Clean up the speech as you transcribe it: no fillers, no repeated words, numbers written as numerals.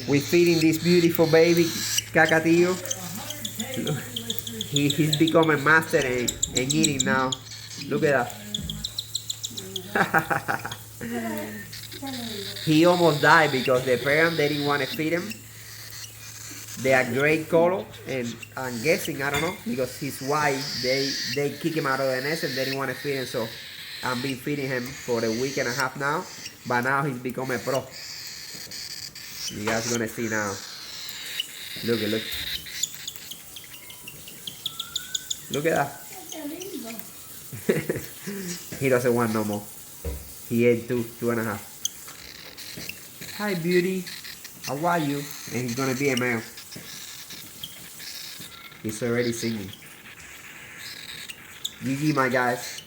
We're feeding this beautiful baby Cacatillo. Look, he's becoming master and eating now. Look at that. He almost died because the parents they didn't want to feed him. They are great color, and I'm guessing I don't know because he's white. They kick him out of the nest and they didn't want to feed him, so I've been feeding him for a week and a half now. But now he's become a pro. You guys gonna see now. Look, look at that. He doesn't want no more. He ate two and a half. Hi, beauty. How are you? And he's gonna be a male. He's already singing. GG, my guys.